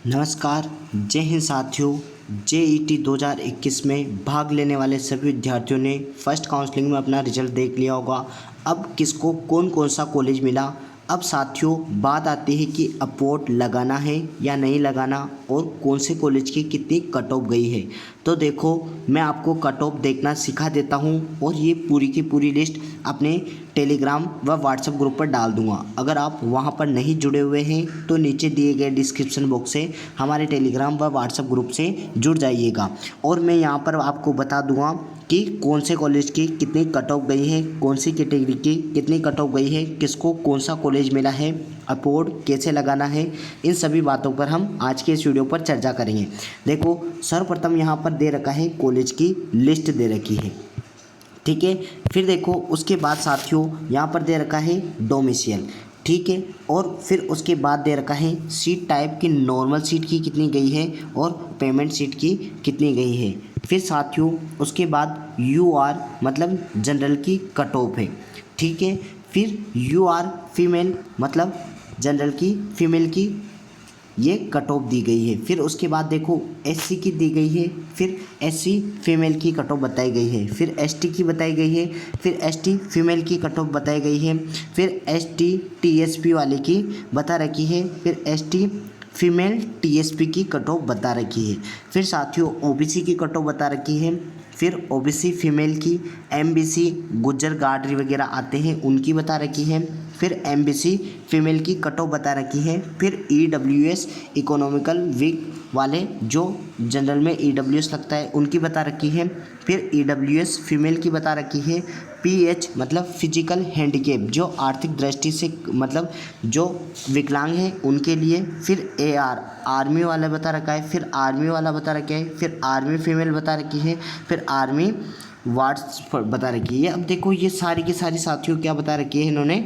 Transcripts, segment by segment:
नमस्कार। जय हिंद साथियों। जेईटी 2021 में भाग लेने वाले सभी विद्यार्थियों ने फर्स्ट काउंसलिंग में अपना रिजल्ट देख लिया होगा। अब किसको कौन कौन सा कॉलेज मिला। अब साथियों बात आती है कि अपवर्ड लगाना है या नहीं लगाना और कौन से कॉलेज की कितनी कट ऑफ गई है। तो देखो, मैं आपको कट ऑफ देखना सिखा देता हूं और ये पूरी की पूरी लिस्ट अपने टेलीग्राम व व्हाट्सएप ग्रुप पर डाल दूंगा। अगर आप वहां पर नहीं जुड़े हुए हैं तो नीचे दिए गए डिस्क्रिप्शन बॉक्स से हमारे टेलीग्राम व व्हाट्सएप ग्रुप से जुड़ जाइएगा। और मैं यहां पर आपको बता दूंगा कि कौन से कॉलेज की कितनी कट ऑफ गई है, कौन सी कैटेगरी की कितनी कट ऑफ गई है, किसको कौन सा कॉलेज मिला है, अपवर्ड कैसे लगाना है। इन सभी बातों पर हम आज के इस वीडियो पर चर्चा करेंगे। देखो, सर्वप्रथम यहाँ पर दे रखा है कॉलेज की लिस्ट दे रखी है, ठीक है। फिर देखो उसके बाद साथियों यहाँ पर दे रखा है डोमिसाइल, ठीक है। और फिर उसके बाद दे रखा है सीट टाइप की, नॉर्मल सीट की कितनी गई है और पेमेंट सीट की कितनी गई है। फिर साथियों उसके बाद यूआर मतलब जनरल की कट ऑफ है, ठीक है। फिर यूआर फीमेल मतलब जनरल की फीमेल की ये कट ऑफ दी गई है। फिर उसके बाद देखो एससी की दी गई है, फिर एससी फीमेल की कट ऑफ बताई गई है, फिर एसटी की बताई गई है, फिर एसटी फीमेल की कट ऑफ बताई गई है, फिर एसटी टीएसपी वाले की बता रखी है, फिर एसटी फीमेल टीएसपी की कट ऑफ बता रखी है। फिर साथियों ओबीसी की कट ऑफ बता रखी है, फिर ओबीसी फीमेल की, एमबीसी गुज्जर गार्डरी वगैरह आते हैं उनकी बता रखी है, फिर एमबीसी फीमेल की कट ऑफ बता रखी है, फिर ईडब्ल्यूएस इकोनॉमिकल वीक वाले जो जनरल में ईडब्ल्यूएस लगता है उनकी बता रखी है, फिर ईडब्ल्यूएस फीमेल की बता रखी है, पीएच मतलब फिजिकल हैंडीकैप जो आर्थिक दृष्टि से मतलब जो विकलांग हैं उनके लिए, फिर एआर आर्मी वाला बता रखा है, फिर आर्मी वाला बता रखा है, फिर आर्मी फीमेल बता रखी है, फिर आर्मी वार्ड्स बता रखी है। अब देखो ये सारी की सारी साथियों क्या बता रखी है, इन्होंने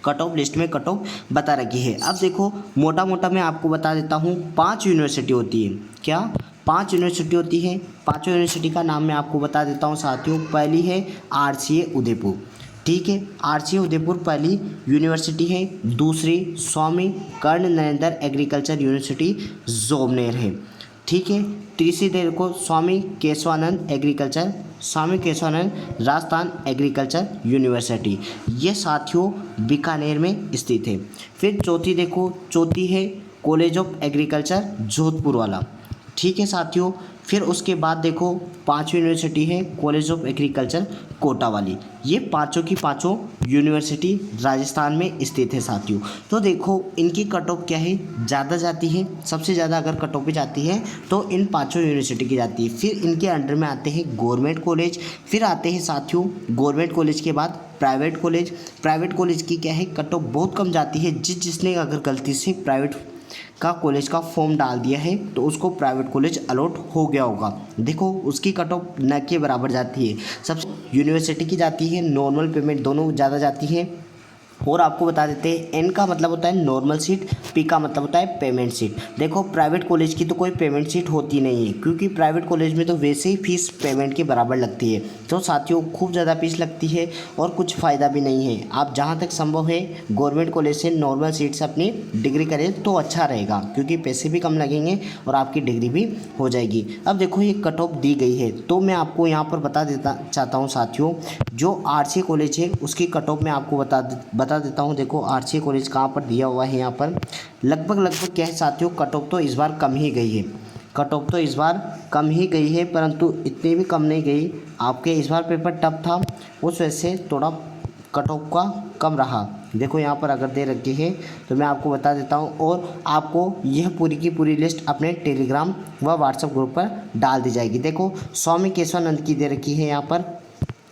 कट ऑफ लिस्ट में कट ऑफ बता रखी है। अब देखो मोटा मोटा मैं आपको बता देता हूँ, 5 यूनिवर्सिटी होती है। क्या 5 यूनिवर्सिटी होती है? 5 यूनिवर्सिटी का नाम मैं आपको बता देता हूँ साथियों। पहली है आरसीए उदयपुर, ठीक है। आरसीए उदयपुर पहली यूनिवर्सिटी है। दूसरी स्वामी कर्ण नरेंद्र एग्रीकल्चर यूनिवर्सिटी जोबनेर है, ठीक है। तीसरी देखो स्वामी केशवानंद एग्रीकल्चर, स्वामी केशवानंद राजस्थान एग्रीकल्चर यूनिवर्सिटी, ये साथियों बीकानेर में स्थित है। फिर चौथी देखो, चौथी है कॉलेज ऑफ एग्रीकल्चर जोधपुर वाला, ठीक है साथियों। फिर उसके बाद देखो 5वीं यूनिवर्सिटी है कॉलेज ऑफ एग्रीकल्चर कोटा वाली। ये पांचों की पांचों यूनिवर्सिटी राजस्थान में स्थित है साथियों। तो देखो इनकी कट ऑफ क्या है, ज़्यादा जाती है। सबसे ज़्यादा अगर कट ऑफ भी जाती है तो इन पांचों यूनिवर्सिटी की जाती है। फिर इनके अंडर में आते हैं गवर्नमेंट कॉलेज, फिर आते हैं साथियों गवर्नमेंट कॉलेज के बाद प्राइवेट कॉलेज। प्राइवेट कॉलेज की क्या है, कट ऑफ बहुत कम जाती है। जिसने अगर गलती से प्राइवेट का कॉलेज का फॉर्म डाल दिया है तो उसको प्राइवेट कॉलेज अलॉट हो गया होगा। देखो उसकी कट ऑफ न के बराबर जाती है। सबसे यूनिवर्सिटी की जाती है, नॉर्मल पेमेंट दोनों ज़्यादा जाती है। और आपको बता देते हैं एन का मतलब होता है नॉर्मल सीट, पी का मतलब होता है पेमेंट सीट। देखो प्राइवेट कॉलेज की तो कोई पेमेंट सीट होती नहीं है, क्योंकि प्राइवेट कॉलेज में तो वैसे ही फीस पेमेंट के बराबर लगती है। तो साथियों खूब ज़्यादा फीस लगती है और कुछ फ़ायदा भी नहीं है। आप जहाँ तक संभव है गवर्नमेंट कॉलेज से नॉर्मल सीट से अपनी डिग्री करें तो अच्छा रहेगा, क्योंकि पैसे भी कम लगेंगे और आपकी डिग्री भी हो जाएगी। अब देखो ये कट ऑफ दी गई है तो मैं आपको यहाँ पर बता देता चाहता हूँ साथियों, जो आरसी कॉलेज है उसकी कट ऑफ मैं आपको बता देता हूँ। देखो आरसी कॉलेज कहाँ पर दिया हुआ है, यहाँ पर लगभग क्या है साथियों, कट ऑफ तो इस बार कम ही गई है। कट ऑफ तो इस बार कम ही गई है, परंतु इतनी भी कम नहीं गई। आपके इस बार पेपर टफ था, उस वजह से थोड़ा कट ऑफ का कम रहा। देखो यहाँ पर अगर दे रखी है तो मैं आपको बता देता हूँ, और आपको यह पूरी की पूरी लिस्ट अपने टेलीग्राम व व्हाट्सएप ग्रुप पर डाल दी जाएगी। देखो स्वामी केशवानंद की दे रखी है यहाँ पर,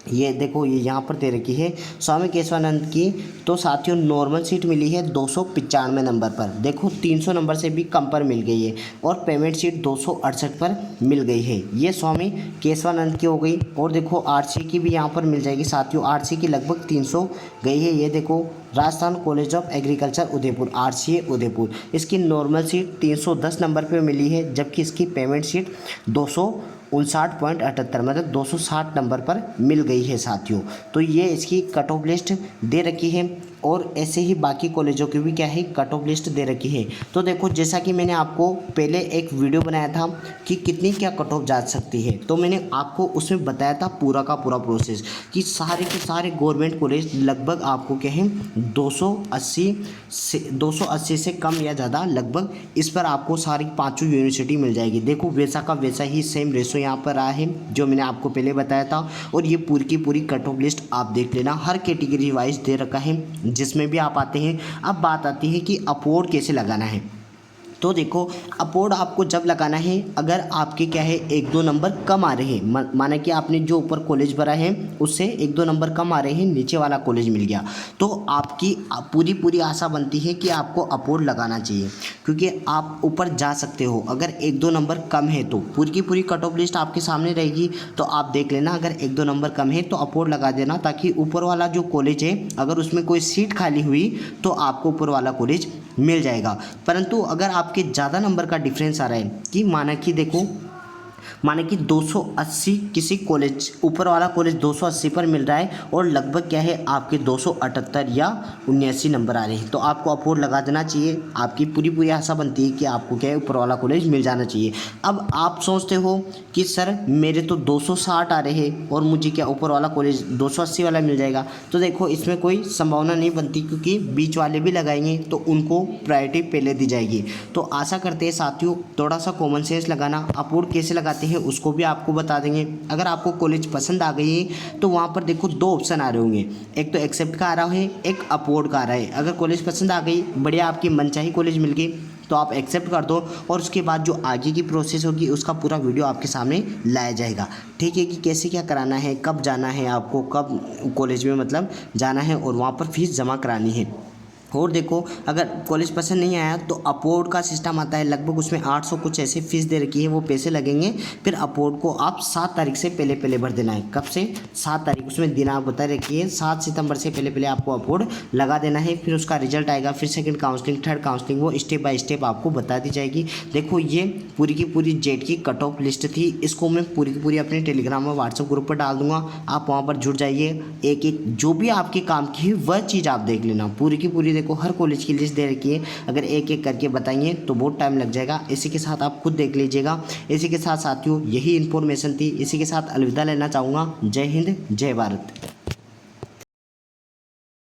ये देखो ये यहाँ पर दे रखी है स्वामी केशवानंद की। तो साथियों नॉर्मल सीट मिली है 295 नंबर पर। देखो 300 नंबर से भी कम पर मिल गई है, और पेमेंट सीट 268 पर मिल गई है। ये स्वामी केशवानंद की हो गई। और देखो आरसी की भी यहाँ पर मिल जाएगी साथियों। आरसी की लगभग 300 गई है। ये देखो Rajasthan college of agriculture Udaipur, RCA Udaipur, इसकी नॉर्मल सीट 310 नंबर पर मिली है, जबकि इसकी पेमेंट सीट 259.78 मतलब 260 नंबर पर मिल गई है साथियों। तो ये इसकी कट ऑफ लिस्ट दे रखी है। और ऐसे ही बाकी कॉलेजों की भी क्या है कट ऑफ लिस्ट दे रखी है। तो देखो जैसा कि मैंने आपको पहले एक वीडियो बनाया था कि कितनी क्या कट ऑफ जा सकती है, तो मैंने आपको उसमें बताया था पूरा का पूरा प्रोसेस कि सारे के सारे गवर्नमेंट कॉलेज लगभग आपको क्या है 280 से कम या ज़्यादा लगभग इस पर आपको सारी पाँचों यूनिवर्सिटी मिल जाएगी। देखो वैसा का वैसा ही सेम रेशो यहाँ पर आया है जो मैंने आपको पहले बताया था। और ये पूरी की पूरी कट ऑफ लिस्ट आप देख लेना, हर कैटेगरी वाइज दे रखा है जिसमें भी आप आते हैं। अब बात आती है कि अपवर्ड कैसे लगाना है। तो देखो अपवर्ड आपको जब लगाना है अगर आपके क्या है 1-2 नंबर कम आ रहे हैं, माना कि आपने जो ऊपर कॉलेज भरा है उससे 1-2 नंबर कम आ रहे हैं, नीचे वाला कॉलेज मिल गया, तो आपकी पूरी आशा बनती है कि आपको अपवर्ड लगाना चाहिए क्योंकि आप ऊपर जा सकते हो। अगर 1-2 नंबर कम है तो पूरी की पूरी कट ऑफ लिस्ट आपके सामने रहेगी, तो आप देख लेना अगर 1-2 नंबर कम है तो अपवर्ड लगा देना, ताकि ऊपर वाला जो कॉलेज है अगर उसमें कोई सीट खाली हुई तो आपको ऊपर वाला कॉलेज मिल जाएगा। परंतु अगर आपके ज़्यादा नंबर का डिफरेंस आ रहा है कि माना कि 280 किसी कॉलेज ऊपर वाला कॉलेज 280 पर मिल रहा है और लगभग क्या है आपके 278 या 79 नंबर आ रहे हैं, तो आपको अपवर्ड लगा देना चाहिए। आपकी पूरी आशा बनती है कि आपको क्या है ऊपर वाला कॉलेज मिल जाना चाहिए। अब आप सोचते हो कि सर मेरे तो 260 आ रहे हैं और मुझे क्या ऊपर वाला कॉलेज 280 वाला मिल जाएगा, तो देखो इसमें कोई संभावना नहीं बनती क्योंकि बीच वाले भी लगाएंगे तो उनको प्रायोरिटी पहले दी जाएगी। तो आशा करते हैं साथियों थोड़ा सा कॉमन सेंस लगाना। अपवर्ड कैसे लगाते हैं उसको भी आपको बता देंगे। अगर आपको कॉलेज पसंद आ गई है तो वहाँ पर देखो 2 ऑप्शन आ रहे होंगे, एक तो एक्सेप्ट का आ रहा है, एक अपवर्ड का आ रहा है। अगर कॉलेज पसंद आ गई, बढ़िया आपकी मनचाही कॉलेज मिल गई, तो आप एक्सेप्ट कर दो और उसके बाद जो आगे की प्रोसेस होगी उसका पूरा वीडियो आपके सामने लाया जाएगा। ठीक है कि कैसे क्या कराना है, कब जाना है आपको, कब कॉलेज में मतलब जाना है और वहाँ पर फीस जमा करानी है। और देखो अगर कॉलेज पसंद नहीं आया तो अपवर्ड का सिस्टम आता है, लगभग उसमें 800 कुछ ऐसे फीस दे रखी है, वो पैसे लगेंगे। फिर अपवर्ड को आप 7 तारीख से पहले भर देना है। कब से? 7 तारीख, उसमें दिनांक बता रखी है, 7 सितंबर से पहले आपको अपवर्ड लगा देना है। फिर उसका रिजल्ट आएगा, फिर सेकंड काउंसलिंग, थर्ड काउंसलिंग, वो स्टेप बाय स्टेप आपको बता दी जाएगी। देखो ये पूरी की पूरी जेट की कट ऑफ लिस्ट थी, इसको मैं पूरी की पूरी अपने टेलीग्राम और व्हाट्सएप ग्रुप पर डाल दूंगा, आप वहाँ पर जुड़ जाइए। एक एक जो भी आपके काम की है वह चीज़ आप देख लेना। पूरी की पूरी देखो हर कॉलेज की लिस्ट दे रखी है, अगर एक एक करके बताएंगे तो बहुत टाइम लग जाएगा। इसी के साथ आप खुद देख लीजिएगा। इसी के साथ साथियों यही इन्फॉर्मेशन थी, इसी के साथ अलविदा लेना चाहूँगा। जय हिंद, जय भारत।